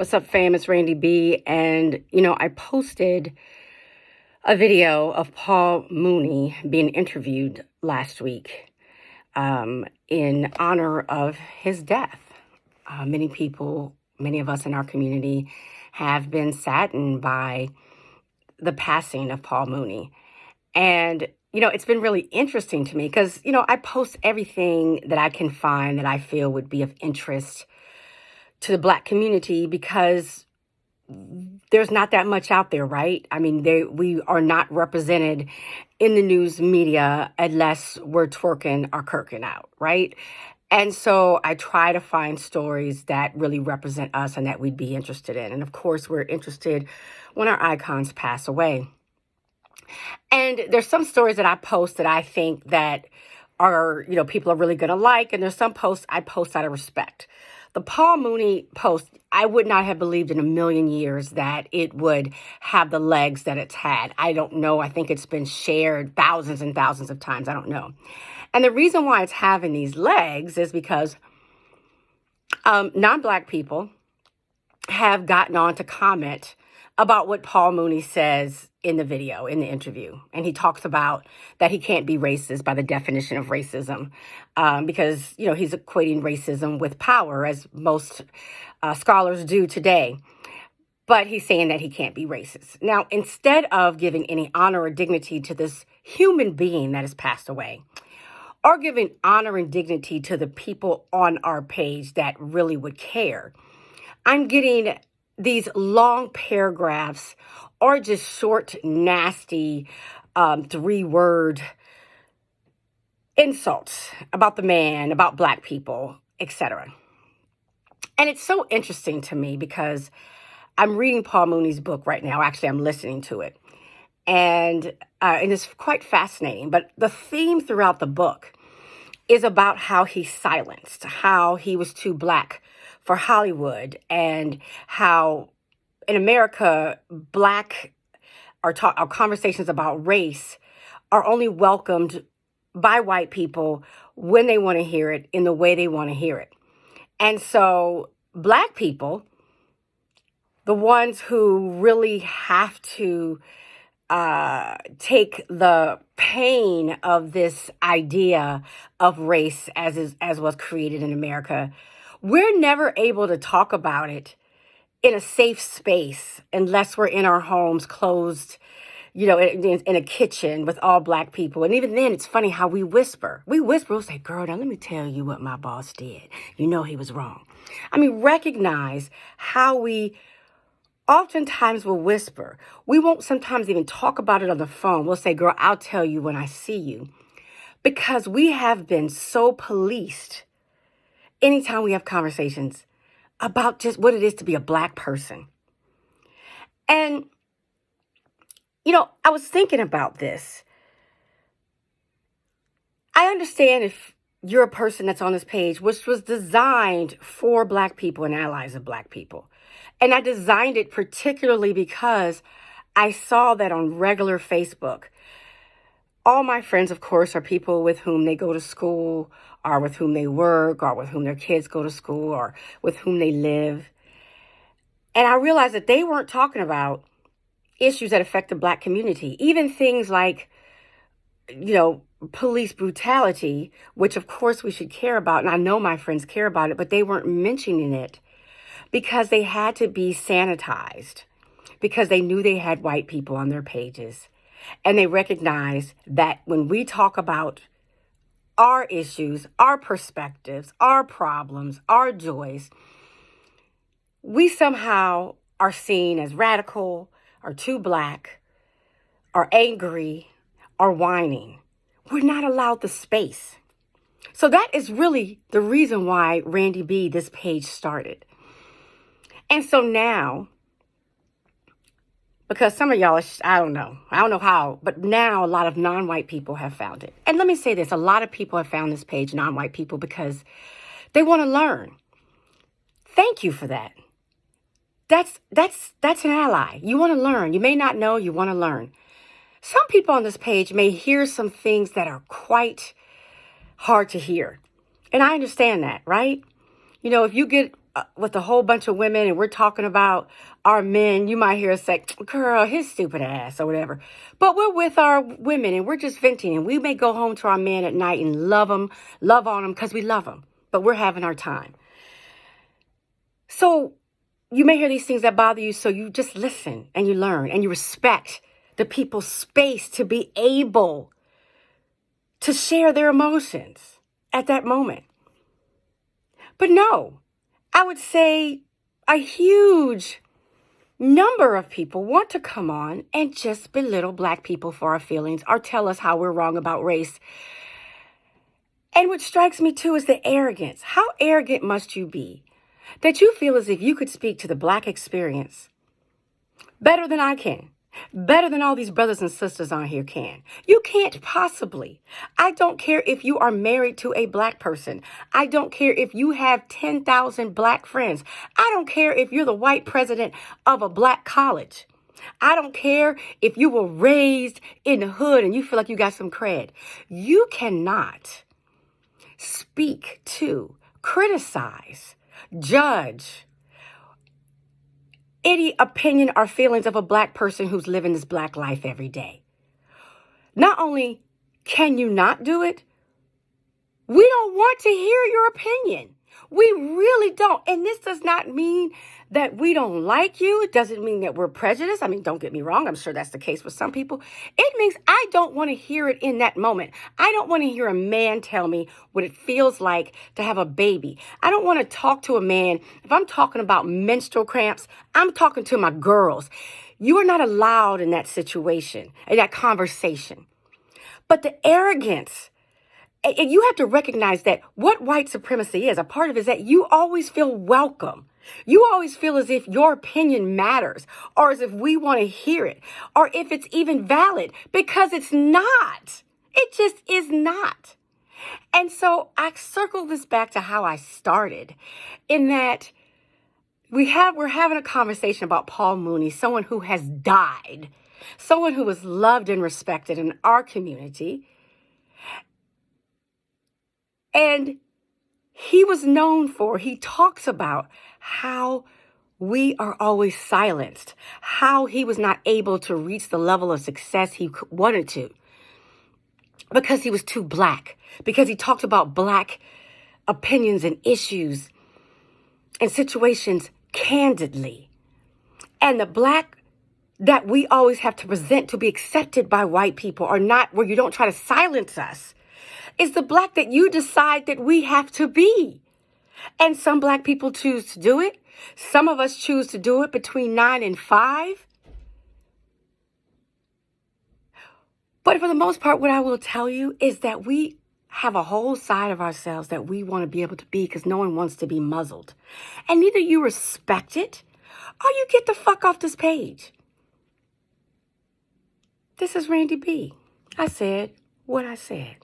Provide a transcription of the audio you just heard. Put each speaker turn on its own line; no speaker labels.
What's up, fam? It's Randy B. And, I posted a video of Paul Mooney being interviewed last week in honor of his death. Many of us in our community have been saddened by the passing of Paul Mooney. And, it's been really interesting to me because, I post everything that I can find that I feel would be of interest to the Black community because there's not that much out there, right? I mean, we are not represented in the news media unless we're twerking our kirkin out, right? And so I try to find stories that really represent us and that we'd be interested in. And of course, we're interested when our icons pass away. And there's some stories that I post that I think that are, people are really going to like. And there's some posts I post out of respect. The Paul Mooney post, I would not have believed in a million years that it would have the legs that it's had. I don't know. I think it's been shared thousands and thousands of times. I don't know. And the reason why it's having these legs is because non-Black people have gotten on to comment about what Paul Mooney says in the video, in the interview. And he talks about that he can't be racist by the definition of racism because, he's equating racism with power, as most scholars do today. But he's saying that he can't be racist. Now, instead of giving any honor or dignity to this human being that has passed away, or giving honor and dignity to the people on our page that really would care, I'm getting these long paragraphs or just short, nasty 3-word insults about the man, about Black people, etc. And it's so interesting to me because I'm reading Paul Mooney's book right now. Actually, I'm listening to it. And it's quite fascinating. But the theme throughout the book is about how he's silenced, how he was too Black for Hollywood, and how in America, our conversations about race are only welcomed by white people when they want to hear it in the way they want to hear it. And so Black people, the ones who really have to take the pain of this idea of race as was created in America, we're never able to talk about it in a safe space unless we're in our homes closed, in a kitchen with all Black people. And even then, it's funny how we whisper. We'll say, girl, now let me tell you what my boss did. He was wrong. I mean, recognize how we oftentimes will whisper. We won't sometimes even talk about it on the phone. We'll say, girl, I'll tell you when I see you. Because we have been so policed anytime we have conversations about just what it is to be a Black person. And, I was thinking about this. I understand if you're a person that's on this page, which was designed for Black people and allies of Black people. And I designed it particularly because I saw that on regular Facebook. All my friends, of course, are people with whom they go to school, or with whom they work, or with whom their kids go to school, or with whom they live. And I realized that they weren't talking about issues that affect the Black community, even things like, police brutality, which of course we should care about. And I know my friends care about it, but they weren't mentioning it because they had to be sanitized because they knew they had white people on their pages. And they recognized that when we talk about our issues, our perspectives, our problems, our joys, we somehow are seen as radical, or too Black, or angry, or whining. We're not allowed the space. So that is really the reason why Randy B, this page started. And so now, because some of y'all, I don't know how, but now a lot of non-white people have found it. And let me say this, a lot of people have found this page, non-white people, because they want to learn. Thank you for that. That's an ally. You want to learn. You may not know, you want to learn. Some people on this page may hear some things that are quite hard to hear. And I understand that, right? If you get with a whole bunch of women and we're talking about our men, you might hear us say, girl, his stupid ass or whatever. But we're with our women and we're just venting. And we may go home to our men at night and love on them because we love them. But we're having our time. So you may hear these things that bother you. So you just listen and you learn and you respect the people's space to be able to share their emotions at that moment. But no, I would say a huge number of people want to come on and just belittle Black people for our feelings or tell us how we're wrong about race. And what strikes me too is the arrogance. How arrogant must you be that you feel as if you could speak to the Black experience better than I can? Better than all these brothers and sisters on here can. You can't possibly. I don't care if you are married to a Black person. I don't care if you have 10,000 Black friends. I don't care if you're the white president of a Black college. I don't care if you were raised in the hood and you feel like you got some cred. You cannot speak to, criticize, judge any opinion or feelings of a Black person who's living this Black life every day. Not only can you not do it, we don't want to hear your opinion. We really don't. And this does not mean that we don't like you. It doesn't mean that we're prejudiced. I mean, don't get me wrong. I'm sure that's the case with some people. It means I don't want to hear it in that moment. I don't want to hear a man tell me what it feels like to have a baby. I don't want to talk to a man. If I'm talking about menstrual cramps, I'm talking to my girls. You are not allowed in that situation, in that conversation. But the arrogance, and you have to recognize that what white supremacy is, a part of it is that you always feel welcome. You always feel as if your opinion matters, or as if we want to hear it, or if it's even valid, because it's not. It just is not. And so I circle this back to how I started, in that we're having a conversation about Paul Mooney, someone who has died, someone who was loved and respected in our community. And he was known for, he talks about how we are always silenced, how he was not able to reach the level of success he wanted to because he was too Black, because he talked about Black opinions and issues and situations candidly. And the Black that we always have to present to be accepted by white people, or not, where you don't try to silence us, is the Black that you decide that we have to be. And some Black people choose to do it. Some of us choose to do it between 9 and 5. But for the most part, what I will tell you is that we have a whole side of ourselves that we want to be able to be, because no one wants to be muzzled. And either you respect it or you get the fuck off this page. This is Randy B. I said what I said.